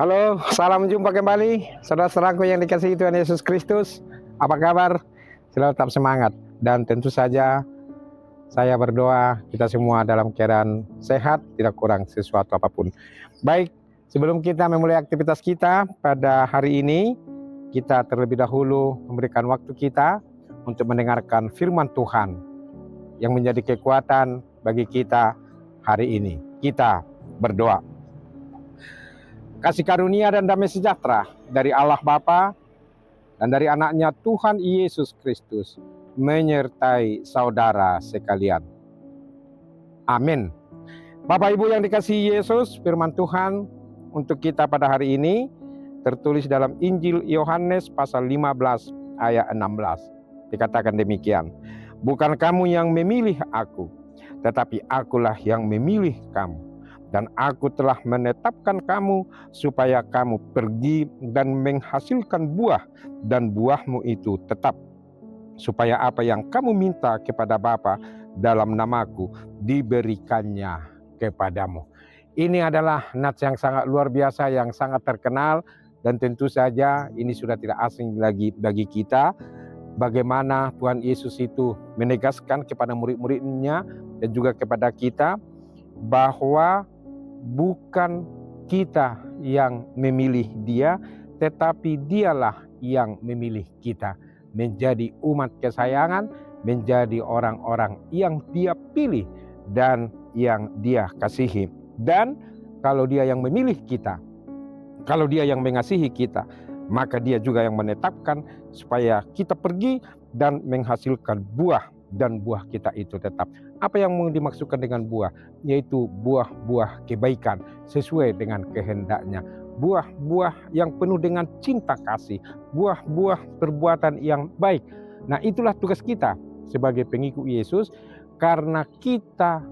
Halo, salam jumpa kembali, saudara-saudaraku yang dikasihi Tuhan Yesus Kristus. Apa kabar? Selalu tetap semangat. Dan tentu saja saya berdoa kita semua dalam keadaan sehat, tidak kurang sesuatu apapun. Baik, sebelum kita memulai aktivitas kita pada hari ini, kita terlebih dahulu memberikan waktu kita untuk mendengarkan firman Tuhan yang menjadi kekuatan bagi kita hari ini. Kita berdoa. Kasih karunia dan damai sejahtera dari Allah Bapa dan dari anaknya Tuhan Yesus Kristus menyertai saudara sekalian. Amin. Bapak Ibu yang dikasihi Yesus, firman Tuhan untuk kita pada hari ini tertulis dalam Injil Yohanes pasal 15 ayat 16. Dikatakan demikian, bukan kamu yang memilih aku, tetapi akulah yang memilih kamu. Dan aku telah menetapkan kamu supaya kamu pergi dan menghasilkan buah, dan buahmu itu tetap. Supaya apa yang kamu minta kepada Bapa dalam namaku diberikannya kepadamu. Ini adalah nats yang sangat luar biasa, yang sangat terkenal. Dan tentu saja ini sudah tidak asing lagi bagi kita. Bagaimana Tuhan Yesus itu menegaskan kepada murid-muridnya dan juga kepada kita bahwa bukan kita yang memilih dia, tetapi dialah yang memilih kita menjadi umat kesayangan, menjadi orang-orang yang dia pilih dan yang dia kasihi. Dan kalau dia yang memilih kita, kalau dia yang mengasihi kita, maka dia juga yang menetapkan supaya kita pergi dan menghasilkan buah, dan buah kita itu tetap. Apa yang mau dimaksudkan dengan buah? Yaitu buah-buah kebaikan sesuai dengan kehendaknya. Buah-buah yang penuh dengan cinta kasih. Buah-buah perbuatan yang baik. Nah, itulah tugas kita sebagai pengikut Yesus, karena kita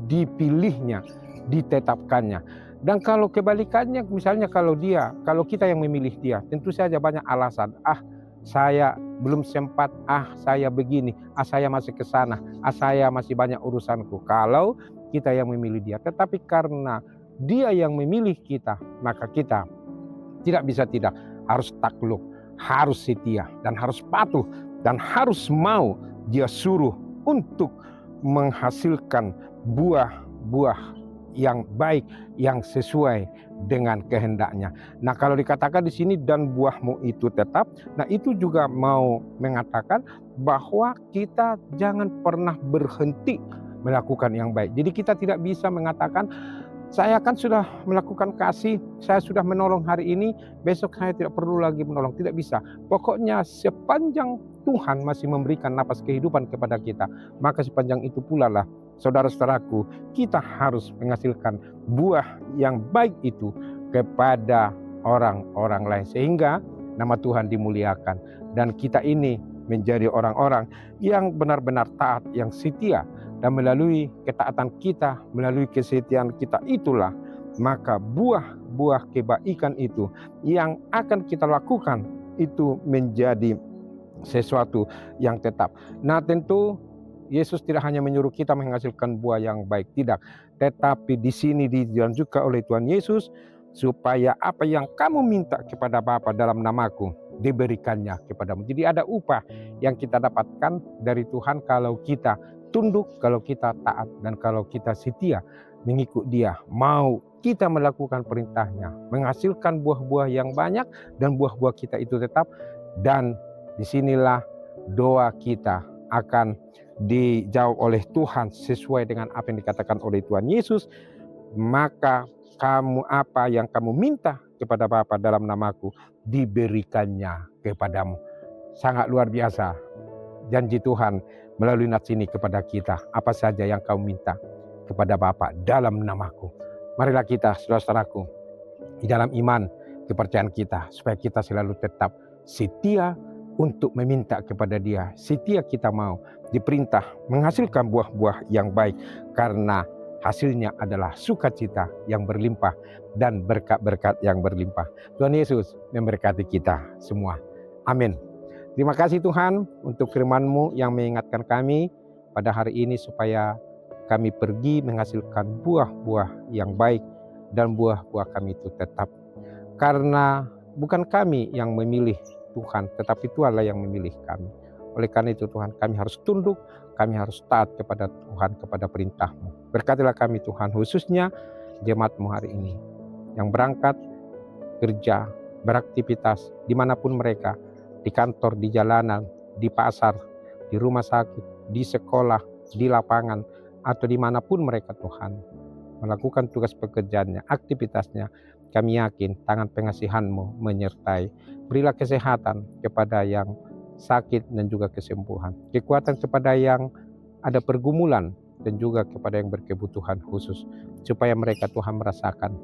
dipilihnya, ditetapkannya. Dan kalau kebalikannya, misalnya kalau kita yang memilih dia, tentu saja banyak alasan. Saya belum sempat, saya begini, saya masih ke sana, saya masih banyak urusanku. Kalau kita yang memilih dia, tetapi karena dia yang memilih kita, maka kita tidak bisa tidak, harus takluk, harus setia, dan harus patuh, dan harus mau dia suruh untuk menghasilkan buah-buah yang baik, yang sesuai dengan kehendaknya. Nah, kalau dikatakan di sini dan buahmu itu tetap, nah itu juga mau mengatakan bahwa kita jangan pernah berhenti melakukan yang baik. Jadi kita tidak bisa mengatakan, saya kan sudah melakukan kasih, saya sudah menolong hari ini, besok saya tidak perlu lagi menolong. Tidak bisa. Pokoknya sepanjang Tuhan masih memberikan napas kehidupan kepada kita, maka sepanjang itu pula lah, saudara-saudaraku, kita harus menghasilkan buah yang baik itu kepada orang-orang lain, sehingga nama Tuhan dimuliakan. Dan kita ini menjadi orang-orang yang benar-benar taat, yang setia. Dan melalui ketaatan kita, melalui kesetiaan kita itulah, maka buah-buah kebaikan itu yang akan kita lakukan itu menjadi sesuatu yang tetap. Nah, tentu Yesus tidak hanya menyuruh kita menghasilkan buah yang baik, tidak. Tetapi di sini dilanjutkan oleh Tuhan Yesus, supaya apa yang kamu minta kepada Bapa dalam namaku, diberikannya kepadamu. Jadi ada upah yang kita dapatkan dari Tuhan kalau kita tunduk, kalau kita taat, dan kalau kita setia mengikut dia. Mau kita melakukan perintahnya, menghasilkan buah-buah yang banyak, dan buah-buah kita itu tetap. Dan disinilah doa kita akan dijawab oleh Tuhan sesuai dengan apa yang dikatakan oleh Tuhan Yesus. Maka kamu, apa yang kamu minta kepada Bapa dalam namaku, diberikannya kepadamu. Sangat luar biasa janji Tuhan melalui nats ini kepada kita. Apa saja yang kamu minta kepada Bapa dalam namaku. Marilah kita, saudara-saudaraku, di dalam iman kepercayaan kita, supaya kita selalu tetap setia untuk meminta kepada dia. Setia kita mau diperintah menghasilkan buah-buah yang baik, karena hasilnya adalah sukacita yang berlimpah dan berkat-berkat yang berlimpah. Tuhan Yesus memberkati kita semua. Amin. Terima kasih Tuhan untuk firman-Mu yang mengingatkan kami pada hari ini supaya kami pergi menghasilkan buah-buah yang baik dan buah-buah kami itu tetap. Karena bukan kami yang memilih Tuhan, tetapi Tuhanlah yang memilih kami. Oleh karena itu Tuhan, kami harus tunduk, kami harus taat kepada Tuhan, kepada perintah-Mu. Berkatilah kami Tuhan, khususnya jemaat-Mu hari ini, yang berangkat kerja, beraktivitas, dimanapun mereka, di kantor, di jalanan, di pasar, di rumah sakit, di sekolah, di lapangan, atau dimanapun mereka Tuhan, melakukan tugas pekerjaannya, aktivitasnya. Kami yakin tangan pengasihan-Mu menyertai. Berilah kesehatan kepada yang sakit dan juga kesembuhan. Kekuatan kepada yang ada pergumulan dan juga kepada yang berkebutuhan khusus. Supaya mereka Tuhan merasakan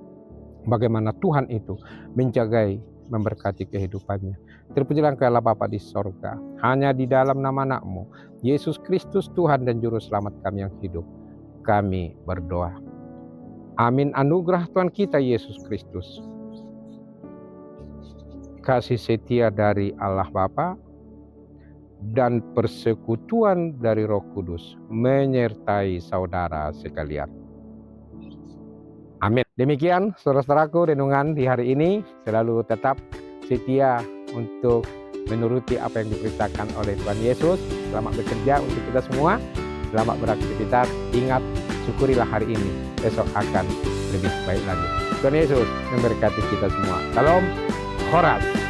bagaimana Tuhan itu menjagai, memberkati kehidupannya. Terpujilah Engkau Allah Bapa di sorga. Hanya di dalam nama Anak-Mu, Yesus Kristus Tuhan dan Juru Selamat kami yang hidup, kami berdoa. Amin. Anugerah Tuhan kita Yesus Kristus, kasih setia dari Allah Bapa, dan persekutuan dari Roh Kudus menyertai saudara sekalian. Amin. Demikian saudara-saudaraku, renungan di hari ini. Selalu tetap setia untuk menuruti apa yang diperintahkan oleh Tuhan Yesus. Selamat bekerja untuk kita semua. Selamat beraktivitas. Ingat, syukurilah hari ini. Besok akan lebih baik lagi. Tuhan Yesus memberkati kita semua. Salam, Horas.